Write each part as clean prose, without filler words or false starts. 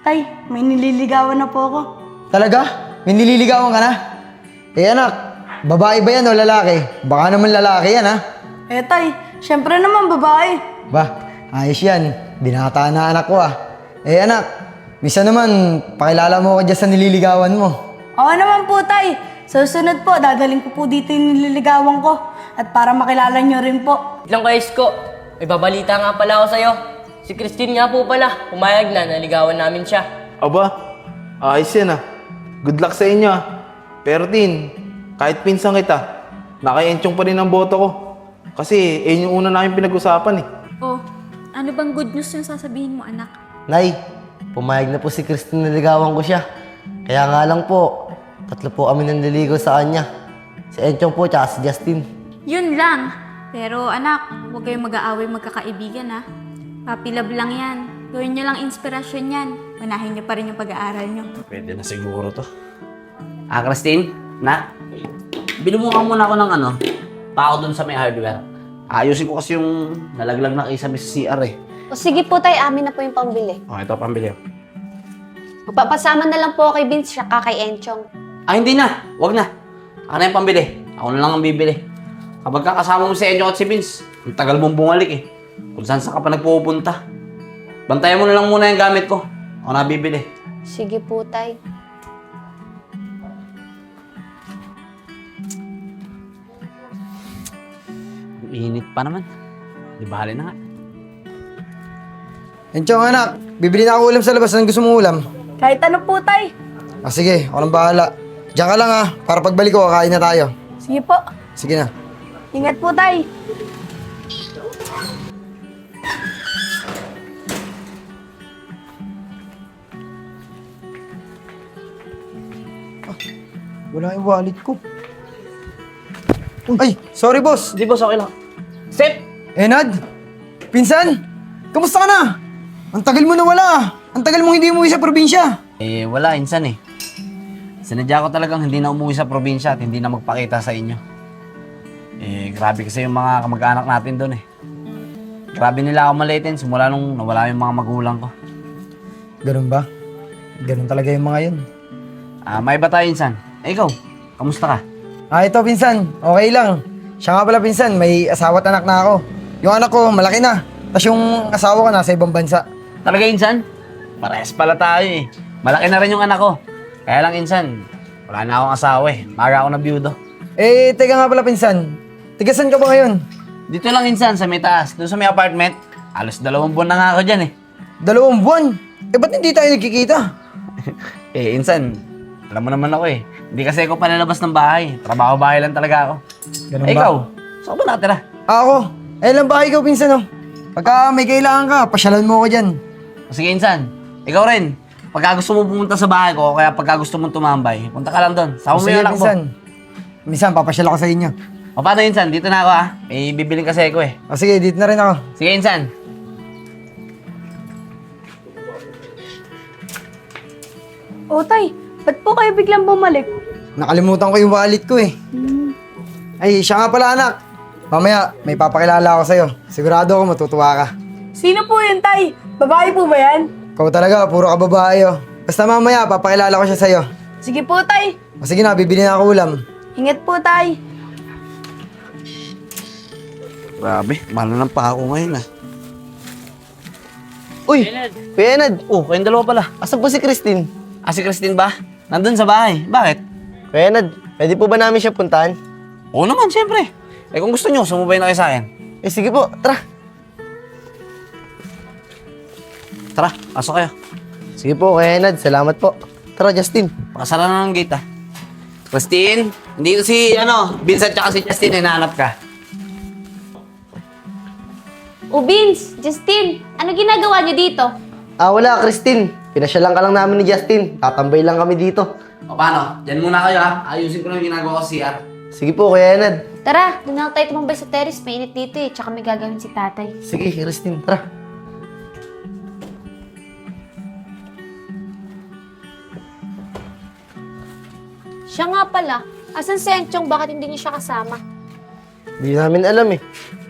Tay, may nililigawan na po ako. Talaga? May nililigawan ka na? Eh anak, babae ba yan o lalaki? Baka naman lalaki yan ha? Eh tay, syempre naman babae. Ba, ayos yan. Binata na anak ko ah. Eh anak, misa naman, pakilala mo ko dyan sa nililigawan mo. Oo naman po tay. Sa susunod po, dadaling ko po dito yung nililigawan ko. At para makilala nyo rin po. Lang kay Isko, may babalita nga pala ako sa'yo. Si Christine nga po pala, pumayag na, naligawan namin siya. Aba, ayos yan ah. Good luck sa inyo ah. Pero Tin, kahit pinsan kita, naka-enchong pa rin ang boto ko. Kasi yun yung una namin pinag-usapan eh. Oh, ano bang good news yung sasabihin mo, anak? Nay, pumayag na po si Christine na ligawan ko siya. Kaya nga lang po, 3 po kami nanliligaw sa kanya. Si Enchong po, tsaka si Justin. Yun lang. Pero anak, huwag kayong mag-aaway magkakaibigan ha. Puppy love lang yan. Gawin nyo lang inspirasyon yan. Manahin nyo pa rin yung pag-aaral nyo. Pwede na siguro to. Christine, binumukan muna ako ng pako dun sa may hardware. Ayusin ko kasi yung nalaglag na kisame sa CR eh. O sige po tay, amin na po yung pambili. Oh, ito pambili. Magpapasama na lang po kay Vince siya kay Enchong. Hindi na. Wag na. Ako na yung pambili. Ako na lang ang bibili. Kapag kakasama mo si Enyo at si Vince, ang tagal mong bumalik eh. Kung saan ka pa nagpupunta. Bantayan mo na lang muna yung gamit ko. Ako na bibili. Sige po tay. Init pa naman. Di bahali na nga. Enchong anak, bibili na ako ulam sa labas. Anong gusto mong ulam? Kahit ano po tay. Sige, ako nang bahala. Diyan ka lang ha, para pagbalik ko, kakain na tayo. Sige po. Sige na. Ingat po tay. Wala yung wallet ko. Ay, sorry boss. Di boss, okay lang. Step! Enad, pinsan, kamusta ka na? Ang tagal mo na wala. Ang tagal mong hindi umuwi sa probinsya. Wala, insan eh. Sinadya ko talagang hindi na umuwi sa probinsya at hindi na magpakita sa inyo. Grabe kasi yung mga kamag-anak natin doon eh. Grabe nila ako malitin simula nung nawala yung mga magulang ko. Ganun ba? Ganun talaga yung mga yun. May iba tayo, insan. Ikaw, kamusta ka? Ito pinsan, okay lang. Siya nga pala pinsan, may asawa at anak na ako. Yung anak ko, malaki na. Tapos yung asawa ko nasa ibang bansa. Talaga, insan? Parehas pala tayo eh. Malaki na rin yung anak ko. Kaya lang, insan, wala na akong asawa eh. Maga ako na biyudo. Teka nga pala pinsan. Tigasan ka ba ngayon? Dito lang, insan, sa may taas. Doon sa may apartment. Alos 2 buwan na nga ako dyan eh. 2 buwan? Ba't hindi tayo nagkikita? Insan, alam mo naman ako eh. Hindi kasi ako palalabas ng bahay. Trabaho-bahay lang talaga ako. Ganun ba? Ikaw, saan ba nakatira? Ako, lang bahay ko pinsan oh. Pagka may kailangan ka, pasyalan mo ko dyan. Sige, insan. Ikaw rin. Pagka gusto mo pumunta sa bahay ko, o kaya pagka gusto mong tumambay, punta ka lang doon. Sama mo Sige yung anak mo. pinsan. Minsan, papasyal ako sa inyo. O paano, insan? Dito na ako ah. May bibiling kasi ako eh. Sige, dito na rin ako. Sige, insan. O tay, ba't po kayo biglang bumalik? Nakalimutan ko yung wallet ko eh. Ay, siya nga pala anak. Mamaya, may papakilala ako sa'yo. Sigurado ako matutuwa ka. Sino po yun tay? Babae po ba yan? Ikaw talaga, puro ka babae oh. Basta mamaya, papakilala ko siya sa'yo. Sige po tay. Sige na, bibili na ako ulam. Ingat po tay. Grabe, mahal na ng pa ako ngayon ah. Uy, Kuya Enad, Oh, kayong dalawa pala. asan po si Christine? Si Christine ba? Nandun sa bahay. Bakit? Kuya Enad, pwede po ba namin siya puntahan? Oo naman, siyempre. Kung gusto nyo, sumubay na kayo sa akin. Sige po, tara. Tara, pasok kayo. Sige po, Kuya Enad, salamat po. Tara, Justin. Pakasara na ng gate ah. Christine, hindi ko si, Vincent tsaka si Justin, hinahanap ka. O Vince, Justin, ano ginagawa niyo dito? Wala, Christine. Pinasyalan ka lang namin ni Justin. Tatambay lang kami dito. O paano? Diyan muna kayo ha. Ayusin ko na yung ginagawa ko sa CR. Sige po, Kuya Enad. Tara, doon na lang tayo tumambay sa terrace. Mainit dito eh, tsaka may gagawin si tatay. Sige, Christine, tara. Siya nga pala, asan si Enchong? Bakit hindi niyo siya kasama? Hindi namin alam eh.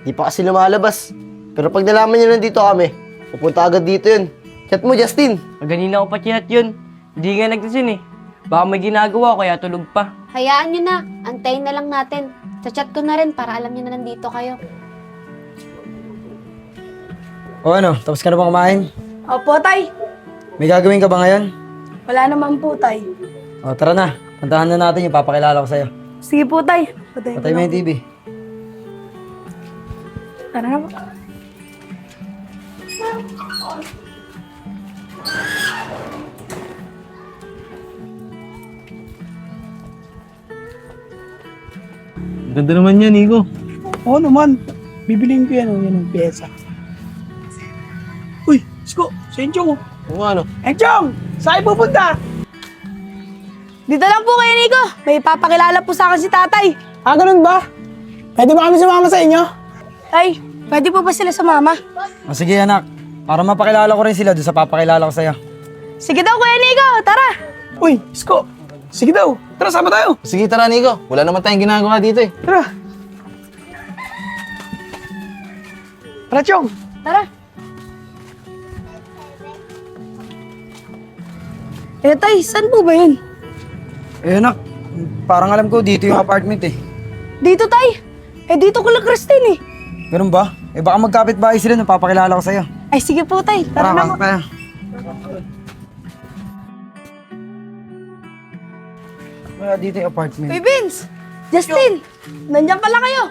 Di pa kasi lumalabas. Pero pag nalaman niya nandito kami, pupunta agad dito yun. Chat mo, Justin. Kanina ko pa chat yun. Hindi nga nagtisin eh. Baka may ginagawa kaya tulog pa. Hayaan nyo na. Antayin na lang natin. Sa-chat ko na rin para alam nyo na nandito kayo. O ano, tapos ka na bang kumain? Opo, tay. May gagawin ka ba ngayon? Wala naman po, tay. O tara na, puntahan na natin yung papakilala ko sa'yo. Sige po, tay. Patay Patay mo yung TV. Tara na po. Ganda naman yan, Nico. Oo naman. Bibiliin ko yan, yan ang pyesa. Uy, Isko, sa Enchong. Oo ano? Enchong, saan pupunta? Dito lang po kayo, Nico. May papakilala po sa akin si tatay. Ah, ganun ba? Pwede ba kami sumama sa inyo? Ay, pwede po ba sila sa mama? O sige anak, para mapakilala ko rin sila doon sa papakilala ko sa'yo. Sige daw, Kuya Nico. Tara. Uy, Isko, sige daw. Tara, sama tayo. Sige, tara, Nico. Wala naman tayong ginagawa dito eh. Tara. Tara, Chong. Tara. Eh, tay, saan po ba yun? Eh anak, parang alam ko dito yung apartment eh. Dito, tay. Eh, dito ko lang Christine eh. Ganun ba? Eh baka magkapit-bahay sila nung papakilala ko sa'yo. Ay, sige po, tay. Tara na po. pasok tayo. Wala dito yung apartment. Kuya Vince, Justin, nandiyan pala kayo.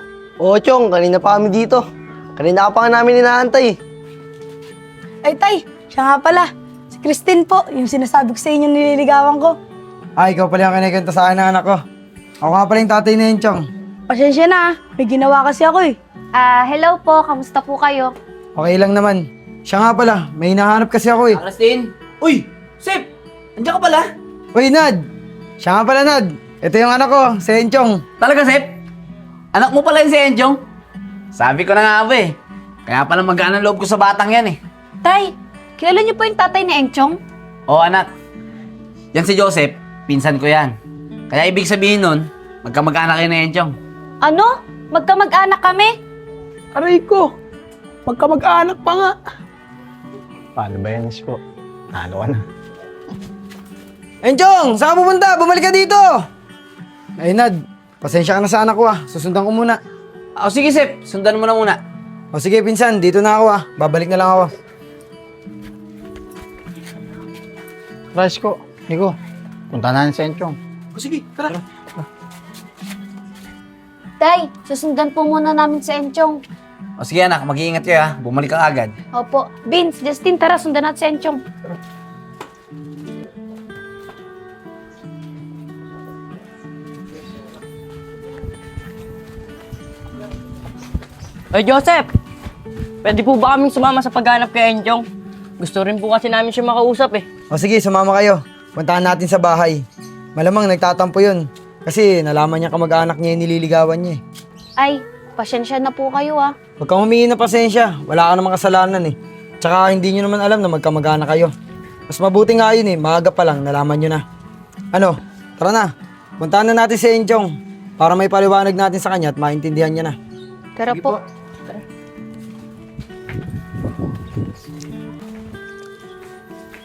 Oo, Chong. Kanina pa kami dito. Kanina ka pa nga namin inaantay. Ay, tay, siya nga pala. Si Christine po, yung sinasabi ko sa inyo nililigawan ko. Ikaw pala yung kinikanta sa akin ng anak ko. Ako nga pala yung tatay na yun, Chong. Pasensya na, may ginawa kasi ako eh. Hello po. Kamusta po kayo? Okay lang naman. Siya nga pala, may hinahanap kasi ako eh. Christine! Uy, Sip, andiyan ka pala? Uy, Nad! Siya nga pala, Nad. Ito yung anak ko, si Enchong. Talaga, Sep? Anak mo pala yung si Enchong? Sabi ko na nga ba eh. Kaya pala magaan ang loob ko sa batang yan eh. Tay, kilala niyo po yung tatay ni Enchong? Oo, anak. Yan si Joseph, pinsan ko yan. Kaya ibig sabihin nun, magkamag-anak kayo ni Enchong. Ano? Magkamag-anak kami? Aray ko. Magkamag-anak pa nga. Paano ba yan, Isko? Talo ka na. Enchong, saan ka pupunta? Bumalik ka dito! Ay, Nad. Pasensya ka na sa anak ko ah. Susundan ko muna. O sige, Sep, sundan mo na muna. O sige, pinsan. Dito na ako ah. Babalik na lang ako. Tara, Isko. Nico, punta na sa Enchong. O sige, tara. Tay, susundan po muna namin sa Enchong. O sige anak, mag-iingat kayo ha. Bumalik ka agad. Opo. Vince, Justin, tara, sundan natin sa Enchong. Ay, Joseph! Pwede po ba kaming sumama sa paghanap kay Enchong? Gusto rin po kasi namin siya makausap eh. O sige, sumama kayo. Puntahan natin sa bahay. Malamang nagtatampo yun. Kasi nalaman niya kamag-anak niya yung nililigawan niya eh. Ay, pasensya na po kayo ah. Huwag kang humingi ng pasensya. Wala ka namang kasalanan eh. Tsaka hindi nyo naman alam na magkamag-anak kayo. Mas mabuti nga yun eh. Maaga pa lang, nalaman nyo na. Ano? Tara na. Puntahan na natin si Enchong. Para may paliwanag natin sa kanya at maintindihan niya na. Tara po.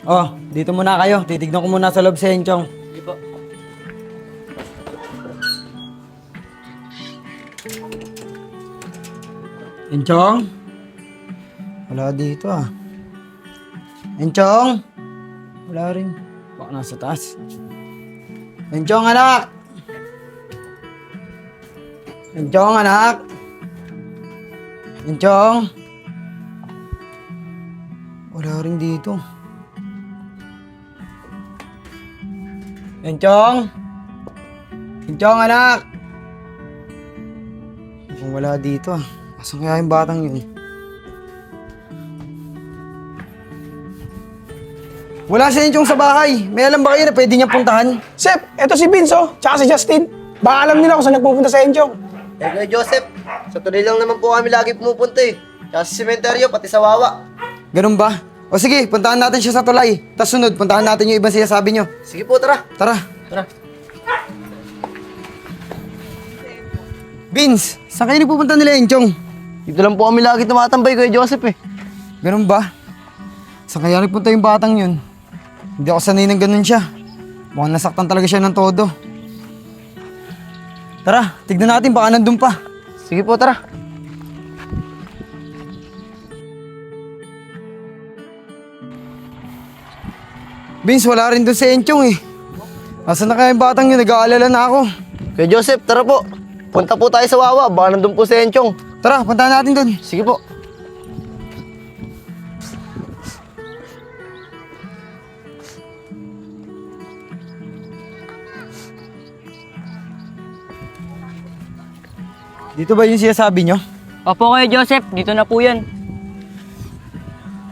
Oh, dito muna kayo. Titignan ko muna sa loob si Enchong. Enchong? Wala dito ah. Enchong? Wala rin. Baka nasa taas. Enchong anak! Enchong anak! Enchong? Wala rin dito. Enchong? Enchong anak! Mukhang wala dito ah. Asan kaya yung batang yun? Wala si Enchong sa bahay. May alam ba kayo na pwede niya puntahan? Sip, eto si Vince oh, tsaka si Justin. Baka alam nila kung saan nagpupunta sa Enchong. Eh, Kuya Joseph, sa tuloy lang naman po kami lagi pumupunta eh. Tsaka sa sementeryo, pati sa Wawa. Ganun ba? O sige, puntahan natin siya sa tulay. Tapos sunod, puntahan natin yung ibang sinasabi niyo. Sige po, tara. Tara. Vince, saan kayo pupunta nila Enchong? Dito lang po kami lagi tumatambay, Kuya Joseph eh. Ganun ba? Saan kaya nagpunta yung batang yun? Hindi ako sanay ng ganun siya. Mukhang nasaktan talaga siya ng todo. Tara, tignan natin baka nandun pa. Sige po, tara. Vince, wala rin doon si Enchong eh. Nasaan na kaya yung batang yun? Nag-aalala na ako. Kuya Joseph, tara po. Punta po tayo sa Wawa. Baka nandun po si Enchong. Tara, puntahan natin doon. Sige po. Dito ba yung sinasabi nyo? Opo Kuya Joseph, dito na po yan.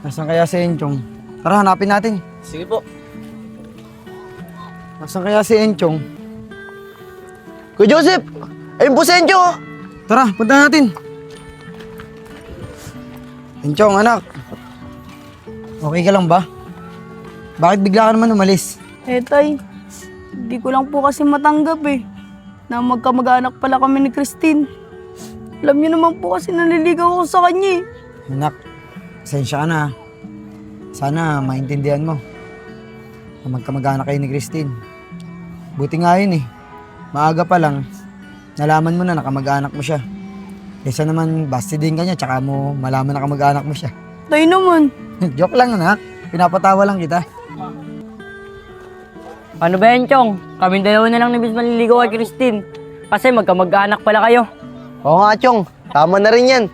Nasaan kaya si Enchong? Tara, hanapin natin. Sige po. Nasaan kaya si Enchong? Kuya Joseph! Ayun po si Enchong, oh. Tara, punta natin. Enchong, anak. Okay ka lang ba? Bakit bigla ka naman umalis? Eh, tay, hindi ko lang po kasi matanggap eh. Na magkamag-anak pala kami ni Christine. Alam niyo naman po kasi naliligaw ako sa kanya eh. Anak, pasensya ka na. Sana maintindihan mo na magkamag-anak kayo ni Christine. Buti nga yun eh. Maaga pa lang, nalaman mo na nakamag-anak mo siya. Kaysa naman, basti din ka niya, tsaka mo malaman na kamag-anak mo siya. Tay naman. Joke lang anak, pinapatawa lang kita. Ano ba yan, Chong? Kaming dalawa na lang ni Vince maliligaw kay Christine. Kasi magkamag-anak pala kayo. Oo nga, Chong. Tama na rin yan.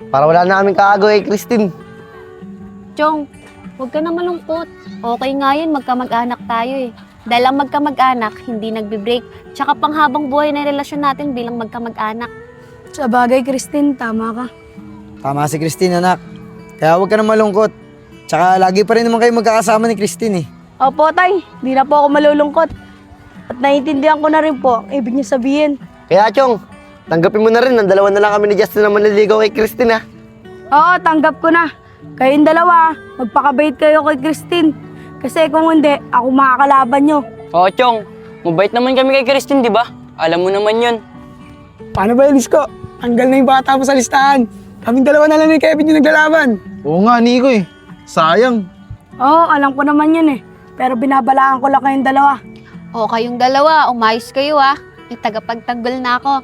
Para wala na kaming kaagaw kay Christine. Chong, huwag ka na malungkot. Okay nga yun, magkamag-anak tayo eh. Dahil ang magkamag-anak, hindi nagbe-break. Tsaka panghabang buhay na relasyon natin bilang magkamag-anak. Sa bagay, Christine, tama ka. Tama si Christine anak. Kaya huwag ka na malungkot. Tsaka lagi pa rin naman kayo magkakasama ni Christine eh. Opo, tay. Di na po ako malulungkot. At naiintindihan ko na rin po ang ibig niya sabihin. Kaya, Chong, tanggapin mo na rin. Ang dalawa na lang kami ni Justin na manliligaw kay Christine, ha? Oo, tanggap ko na. Kayong dalawa, magpakabait kayo kay Christine. Kasi kung hindi, ako makakalaban nyo. Oo, Chong. Mabait naman kami kay Christine, di ba? Alam mo naman yun. Paano ba yun, Isko? Tanggal na yung bata mo sa listahan. Kaming dalawa na lang ni Kevin yung naglalaban. Oo nga, Nico eh. Sayang. Oo, alam ko naman yun eh. Pero binabalaan ko lang kayong dalawa. O kayong dalawa, umayos kayo ah. May tagapagtanggol na ako.